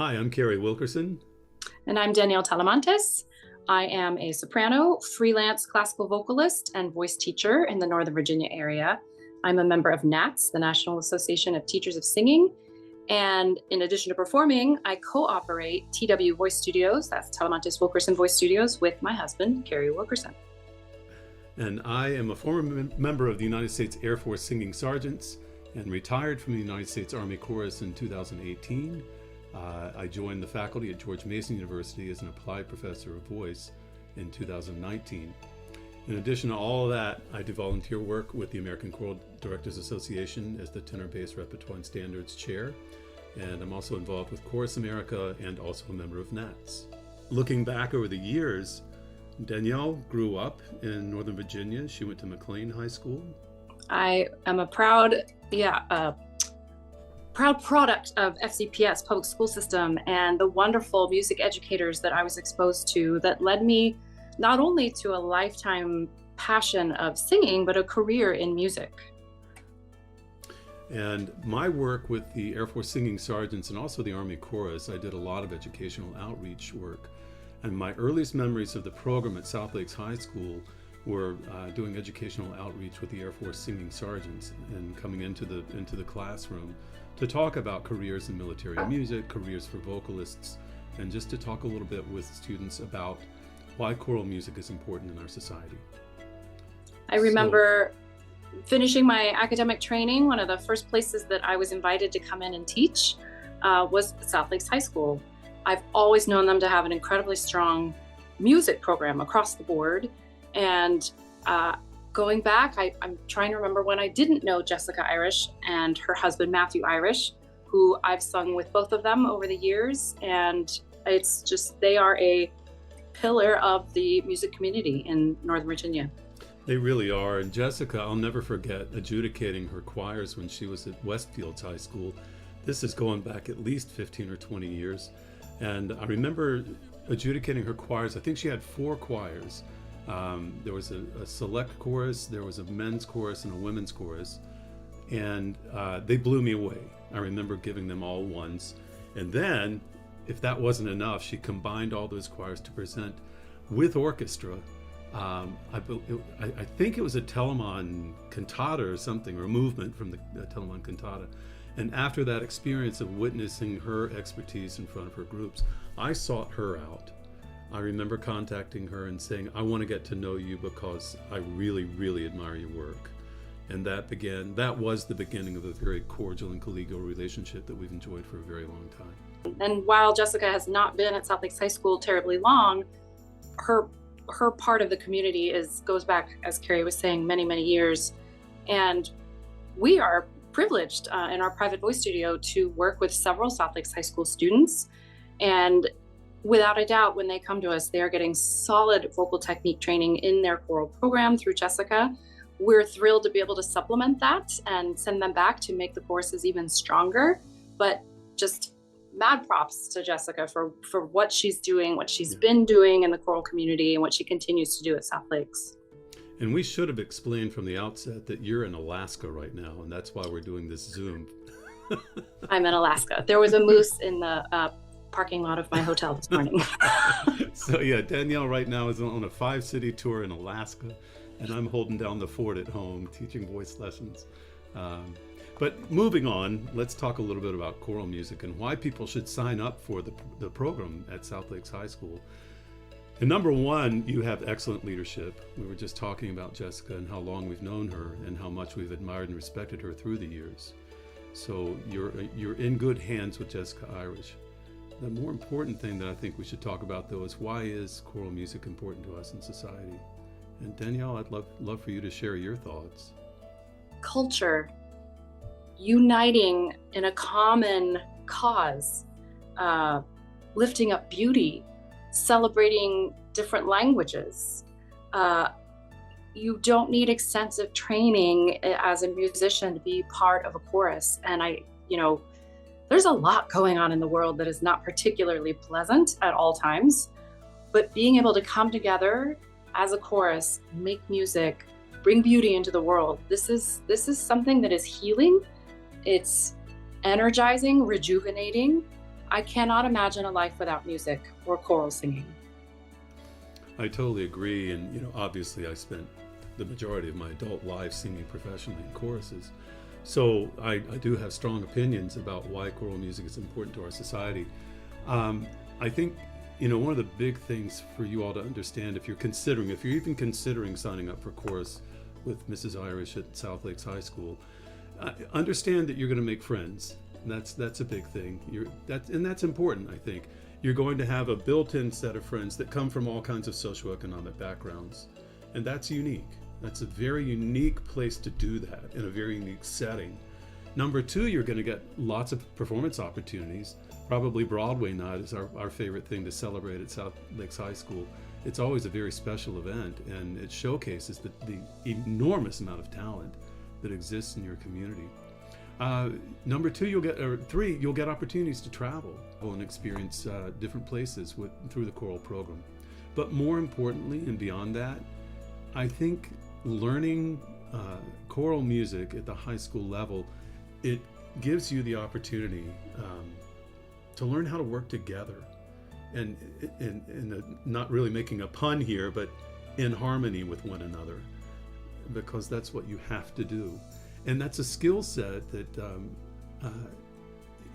Hi, I'm Kerry Wilkerson. And I'm Danielle Talamantes. I am a soprano, freelance classical vocalist, and voice teacher in the Northern Virginia area. I'm a member of NATS, the National Association of Teachers of Singing. And in addition to performing, I co-operate TW Voice Studios, that's Talamantes Wilkerson Voice Studios, with my husband, Kerry Wilkerson. And I am a former member of the United States Air Force Singing Sergeants and retired from the United States Army Chorus in 2018. I joined the faculty at George Mason University as an applied professor of voice in 2019. In addition to all of that, I do volunteer work with the American Choral Directors Association as the Tenor Bass Repertoire and Standards Chair, and I'm also involved with Chorus America and also a member of NATS. Looking back over the years, Danielle grew up in Northern Virginia. She went to McLean High School. I am a proud product of FCPS public school system and the wonderful music educators that I was exposed to that led me not only to a lifetime passion of singing, but a career in music. And my work with the Air Force Singing Sergeants and also the Army Chorus, I did a lot of educational outreach work. And my earliest memories of the program at South Lakes High School were doing educational outreach with the Air Force Singing Sergeants and coming into the classroom to talk about careers in military music, careers for vocalists, and just to talk a little bit with students about why choral music is important in our society. I remember finishing my academic training. One of the first places that I was invited to come in and teach was South Lakes High School. I've always known them to have an incredibly strong music program across the board. And going back, I'm trying to remember when I didn't know Jessica Irish and her husband, Matthew Irish, who I've sung with both of them over the years. And it's just, they are a pillar of the music community in Northern Virginia. They really are. And Jessica, I'll never forget adjudicating her choirs when she was at Westfields High School. This is going back at least 15 or 20 years. And I remember adjudicating her choirs. I think she had 4 choirs. There was a select chorus, there was a men's chorus and a women's chorus, and they blew me away. I remember giving them all ones. And then, if that wasn't enough, she combined all those choirs to present with orchestra. I think it was a Telemann cantata or something, or a movement from the Telemann cantata. And after that experience of witnessing her expertise in front of her groups, I sought her out. I remember contacting her and saying, I want to get to know you because I really, really admire your work. And that was the beginning of a very cordial and collegial relationship that we've enjoyed for a very long time. And while Jessica has not been at South Lakes High School terribly long, her part of the community goes back, as Kerry was saying, many, many years. And we are privileged in our private voice studio to work with several South Lakes High School students. And without a doubt, when they come to us, they are getting solid vocal technique training in their choral program through Jessica. We're thrilled to be able to supplement that and send them back to make the courses even stronger. But just mad props to Jessica for what she's doing, what she's been doing in the choral community, and what she continues to do at South Lakes. And we should have explained from the outset that you're in Alaska right now, and that's why we're doing this Zoom. I'm in Alaska. There was a moose in the parking lot of my hotel this morning. So yeah, Danielle right now is on a 5-city tour in Alaska, and I'm holding down the fort at home teaching voice lessons. But moving on, let's talk a little bit about choral music and why people should sign up for the program at South Lakes High School. And number one, you have excellent leadership. We were just talking about Jessica and how long we've known her and how much we've admired and respected her through the years. So you're in good hands with Jessica Irish. The more important thing that I think we should talk about, though, is why is choral music important to us in society? And Danielle, I'd love for you to share your thoughts. Culture, uniting in a common cause, lifting up beauty, celebrating different languages. You don't need extensive training as a musician to be part of a chorus. And there's a lot going on in the world that is not particularly pleasant at all times, but being able to come together as a chorus, make music, bring beauty into the world, this is something that is healing. It's energizing, rejuvenating. I cannot imagine a life without music or choral singing. I totally agree. And, obviously I spent the majority of my adult life singing professionally in choruses. So I do have strong opinions about why choral music is important to our society. I think, one of the big things for you all to understand, if you're even considering signing up for chorus with Mrs. Irish at South Lakes High School, understand that you're going to make friends. That's a big thing. That's important, I think. You're going to have a built-in set of friends that come from all kinds of socioeconomic backgrounds, and that's unique. That's a very unique place to do that in a very unique setting. Number two, you're going to get lots of performance opportunities. Probably Broadway night is our favorite thing to celebrate at South Lakes High School. It's always a very special event, and it showcases the enormous amount of talent that exists in your community. Number two, you'll get opportunities to travel and experience different places through the choral program. But more importantly, and beyond that, I think learning choral music at the high school level, it gives you the opportunity to learn how to work together, and not really making a pun here, but in harmony with one another, because that's what you have to do. And that's a skill set that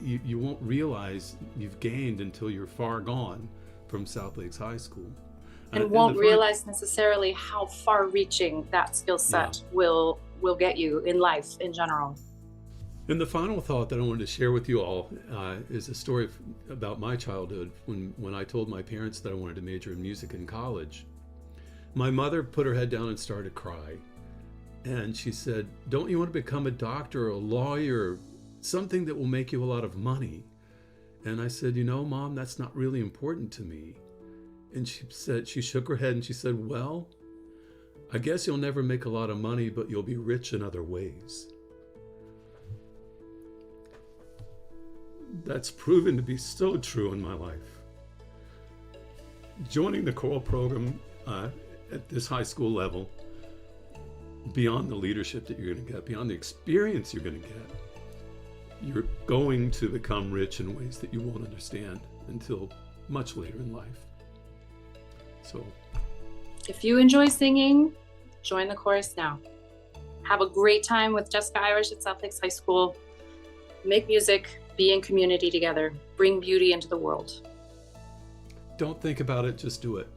you won't realize you've gained until you're far gone from South Lakes High School. And won't realize necessarily how far-reaching that skill set will get you in life in general. And the final thought that I wanted to share with you all is a story about my childhood when I told my parents that I wanted to major in music in college. My mother put her head down and started to cry. And she said, "Don't you want to become a doctor or a lawyer, something that will make you a lot of money?" And I said, "Mom, that's not really important to me." And she shook her head and she said, "Well, I guess you'll never make a lot of money, but you'll be rich in other ways." That's proven to be so true in my life. Joining the choral program at this high school level, beyond the leadership that you're going to get, beyond the experience you're going to get, you're going to become rich in ways that you won't understand until much later in life. So, if you enjoy singing, join the chorus now. Have a great time with Jessica Irish at South Lakes High School. Make music, be in community together, bring beauty into the world. Don't think about it, just do it.